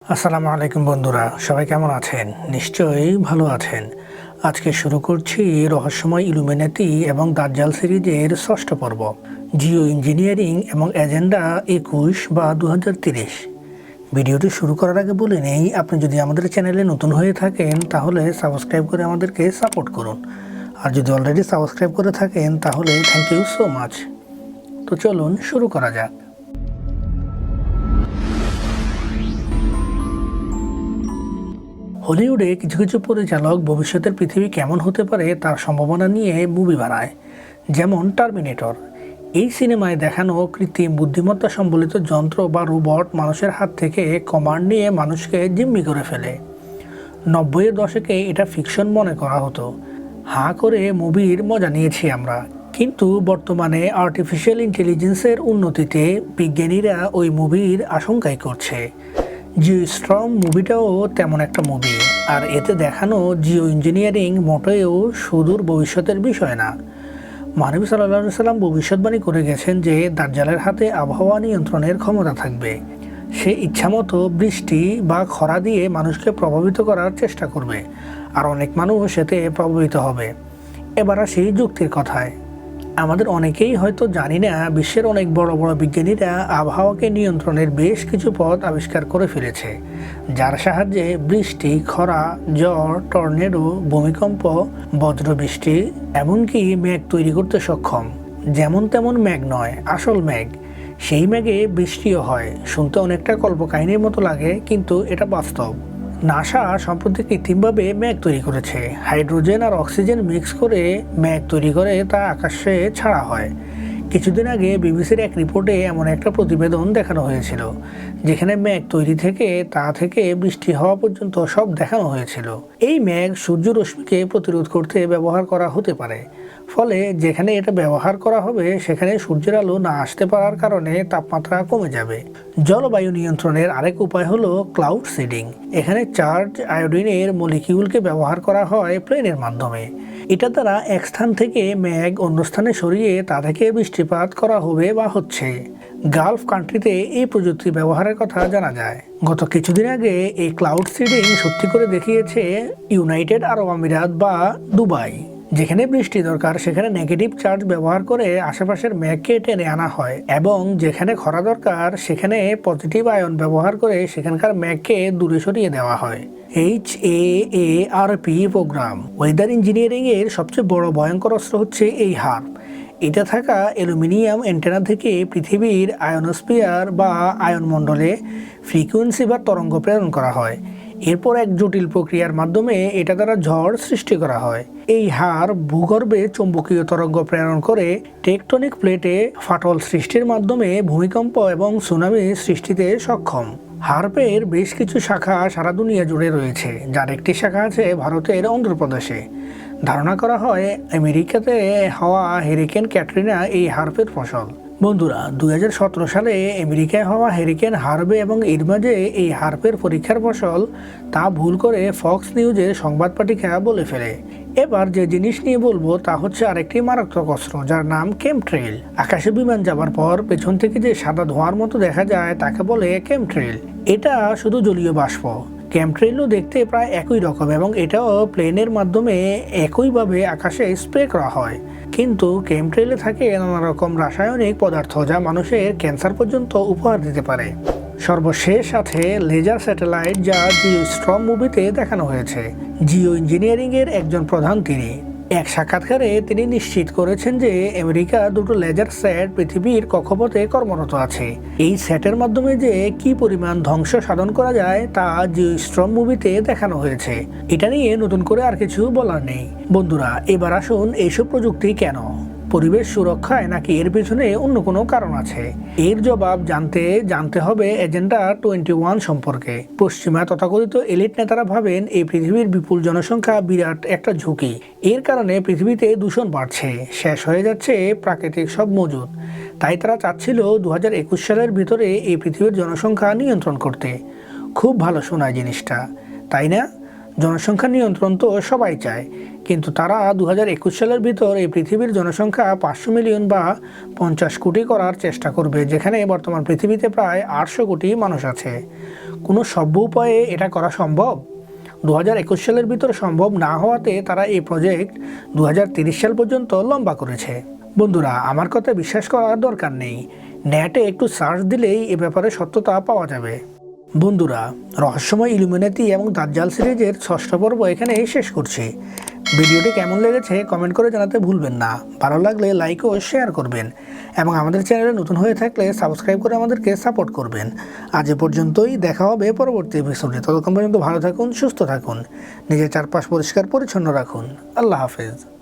আসসালামু আলাইকুম বন্ধুরা, সবাই কেমন আছেন? নিশ্চয়ই ভালো আছেন। আজকে শুরু করছি রহস্যময় ইলুমিনাতি এবং দাজ্জাল সিরিজের ষষ্ঠ পর্ব, জিও ইঞ্জিনিয়ারিং এবং এজেন্ডা 21 বা 2030। ভিডিওটি শুরু করার আগে বলে নেই, আপনি যদি আমাদের চ্যানেলে নতুন হয়ে থাকেন তাহলে সাবস্ক্রাইব করে আমাদেরকে সাপোর্ট করুন, আর যদি অলরেডি সাবস্ক্রাইব করে থাকেন তাহলে থ্যাংক ইউ সো মাচ। তো চলুন শুরু করা যাক। হলিউডে কিছু কিছু পরিচালক ভবিষ্যতের পৃথিবী কেমন হতে পারে তার সম্ভাবনা নিয়ে মুভি বানায়, যেমন টার্মিনেটর। এই সিনেমায় দেখানো কৃত্রিম বুদ্ধিমত্তা সম্বলিত যন্ত্র বা রোবট মানুষের হাত থেকে কমান্ড নিয়ে মানুষকে জিম্মি করে ফেলে। 90-এর দশকে এটা ফিকশন মনে করা হতো, হাঁ করে মুভির মজা নিয়েছি আমরা। কিন্তু বর্তমানে আর্টিফিশিয়াল ইন্টেলিজেন্সের উন্নতিতে বিজ্ঞানীরা ওই মুভির আশঙ্কাই করছে। জিও স্ট্রম মুভিটাও তেমন একটা মুভি, আর এতে দেখানো জিও ইঞ্জিনিয়ারিং মোটেও সুদূর ভবিষ্যতের বিষয় না। মহানবী সাল্লাল্লাহু আলাইহি সাল্লাম ভবিষ্যৎবাণী করে গেছেন যে দাজ্জালের হাতে আবহাওয়া নিয়ন্ত্রণের ক্ষমতা থাকবে। সে ইচ্ছামতো বৃষ্টি বা খরা দিয়ে মানুষকে প্রভাবিত করার চেষ্টা করবে, আর অনেক মানুষ এতে প্রভাবিত হবে। এবার আসি যুক্তির কথায়। আমাদের অনেকেই হয়তো জানি না, বিশ্বের অনেক বড় বড় বিজ্ঞানীরা আবহাওয়াকে নিয়ন্ত্রণের বেশ কিছু পথ আবিষ্কার করে ফেলেছে, যার সাহায্যে বৃষ্টি, খরা, ঝড়, টর্নেডো, ভূমিকম্প, বজ্রবৃষ্টি, এমনকি মেঘ তৈরি করতে সক্ষম। যেমন তেমন মেঘ নয়, আসল মেঘ। সেই মেঘে বৃষ্টিও হয়। শুনতে অনেকটা কল্পকাহিনীর মতো লাগে, কিন্তু এটা বাস্তব। নাসা সম্প্রতি কৃত্রিমভাবে মেঘ তৈরি করেছে। হাইড্রোজেন আর অক্সিজেন মিক্স করে মেঘ তৈরি করে তা আকাশে ছাড়া হয়। কিছুদিন আগে বিবিসির এক রিপোর্টে এমন একটা প্রতিবেদন দেখানো হয়েছিল, যেখানে মেঘ তৈরি থেকে তা থেকে বৃষ্টি হওয়া পর্যন্ত সব দেখানো হয়েছিল। এই মেঘ সূর্য রশ্মিকে প্রতিরোধ করতে ব্যবহার করা হতে পারে। ফলে যেখানে এটা ব্যবহার করা হবে সেখানে সূর্যের আলো না আসতে পারার কারণে তাপমাত্রা কমে যাবে। জলবায়ু নিয়ন্ত্রণের আরেক উপায় হলো ক্লাউড সিডিং। এখানে চার্জ আয়োডিনের মলিকিউলকে ব্যবহার করা হয় প্লেনের মাধ্যমে। এটা দ্বারা এক স্থান থেকে মেঘ অন্য স্থানে সরিয়ে তা থেকে বৃষ্টিপাত করা হবে বা হচ্ছে। গালফ কান্ট্রিতে এই প্রযুক্তি ব্যবহারের কথা জানা যায়। গত কিছুদিন আগে এই ক্লাউড সিডিং সত্যি করে দেখিয়েছে ইউনাইটেড আরব আমিরাত বা দুবাই। যেখানে বৃষ্টি দরকার সেখানে নেগেটিভ চার্জ ব্যবহার করে আশেপাশের মেঘকে টেনে আনা হয়, এবং যেখানে খরা দরকার সেখানে পজিটিভ আয়ন ব্যবহার করে সেখানকার মেঘকে দূরে সরিয়ে দেওয়া হয়। HAARP programme. ওয়েদার ইঞ্জিনিয়ারিং এর সবচেয়ে বড় ভয়ঙ্কর অস্ত্র হচ্ছে এই হার্প। এটা থাকা অ্যালুমিনিয়াম অ্যান্টেনা থেকে পৃথিবীর আয়নোস্ফিয়ার বা আয়নমণ্ডলে ফ্রিকোয়েন্সি বা তরঙ্গ প্রেরণ করা হয়। এরপর এক জটিল প্রক্রিয়ার মাধ্যমে এটা দ্বারা ঝড় সৃষ্টি করা হয়। এই হার ভূগর্ভে চৌম্বকীয় তরঙ্গ প্রেরণ করে টেকটনিক প্লেটে ফাটল সৃষ্টির মাধ্যমে ভূমিকম্প এবং সুনামি সৃষ্টিতে সক্ষম। হার্পের বেশ কিছু শাখা সারা দুনিয়া জুড়ে রয়েছে, যার একটি শাখা আছে ভারতের অন্ধ্রপ্রদেশে। ধারণা করা হয় আমেরিকাতে হওয়া হেরিকেন ক্যাটরিনা এই হার্পের ফসল। বন্ধুরা, 2017 সালে আমেরিকায় হওয়া হেরিকেন হার্ভে এবং এর মাঝে এই হার্পের পরীক্ষার ফসল তা ভুল করে ফক্স নিউজের সংবাদ পাঠিকা বলে ফেলে। এবার যে জিনিস নিয়ে বলবো তা হচ্ছে আরেকটি মারাত্মক অস্ত্র, যার নাম কেমট্রেল। আকাশে বিমান যাবার পর পেছন থেকে যে সাদা ধোঁয়ার মতো দেখা যায় তাকে বলে কেমট্রেল। এটা শুধু জলীয় বাষ্প। কেমট্রেলও দেখতে প্রায় একই রকম, এবং এটাও প্লেনের মাধ্যমে একইভাবে আকাশে স্প্রে করা হয়। কিন্তু কেমট্রেলে থাকে নানা রকম রাসায়নিক পদার্থ যা মানুষের ক্যান্সার পর্যন্ত উপহার দিতে পারে। সর্বশেষ আছে লেজার স্যাটেলাইট, যা জিও স্ট্রম মুভিতে দেখানো হয়েছে। জিও ইঞ্জিনিয়ারিং এর একজন প্রধান তিনি এক সাক্ষাৎকারে তিনি নিশ্চিত করেছেন যে আমেরিকা দুটো লেজার সেট পৃথিবীর কক্ষপথে কর্মরত আছে। এই সেটের মাধ্যমে যে কি পরিমাণ ধ্বংস সাধন করা যায় তা জিও স্ট্রম মুভিতে দেখানো হয়েছে। এটা নিয়ে নতুন করে আর কিছু বলার নেই। বন্ধুরা, এবার আসুন এইসব প্রযুক্তি কেন? পরিবেশ সুরক্ষায় নাকি এর পেছনে অন্য কোনো কারণ আছে? এর জবাব জানতে হবে এজেন্ডা 21 সম্পর্কে। পশ্চিমা তথাকথিত এলিট নেতারা ভাবেন এই পৃথিবীর বিপুল জনসংখ্যা বিরাট একটা ঝুঁকি। এর কারণে পৃথিবীতে দূষণ বাড়ছে, শেষ হয়ে যাচ্ছে প্রাকৃতিক সব মজুদ। তাই তারা চাচ্ছিল 2021 সালের ভিতরে এই পৃথিবীর জনসংখ্যা নিয়ন্ত্রণ করতে। খুব ভালো শোনায় জিনিসটা, তাই না? জনসংখ্যা নিয়ন্ত্রণ তো সবাই চায়, কিন্তু তারা 2021 সালের ভিতর এই পৃথিবীর জনসংখ্যা 500 মিলিয়ন বা 50 কোটি করার চেষ্টা করবে, যেখানে বর্তমান পৃথিবীতে প্রায় 800 কোটি মানুষ আছে। কোনো সভ্য উপায়ে এটা করা সম্ভব? 2021 সালের ভিতরে সম্ভব না হওয়াতে তারা এই প্রজেক্ট 2030 সাল পর্যন্ত লম্বা করেছে। বন্ধুরা, আমার কথা বিশ্বাস করার দরকার নেই, নেটে একটু সার্চ দিলেই এ ব্যাপারে সত্যতা পাওয়া যাবে। বন্ধুরা, রহস্যময় ইলুমিনাতি এবং দাজ্জাল সিরিজের 6ষ্ঠ পর্ব এখানেই শেষ করছি। ভিডিওটি কেমন লেগেছে কমেন্ট করে জানাতে ভুলবেন না। ভালো লাগলে লাইক ও শেয়ার করবেন এবং আমাদের চ্যানেলে নতুন হয়ে থাকলে সাবস্ক্রাইব করে আমাদেরকে সাপোর্ট করবেন। আজ এ পর্যন্তই, দেখা হবে পরবর্তী এপিসোডে। ততক্ষণ পর্যন্ত ভালো থাকুন, সুস্থ থাকুন, নিজের চারপাশ পরিষ্কার পরিচ্ছন্ন রাখুন। আল্লাহ হাফেজ।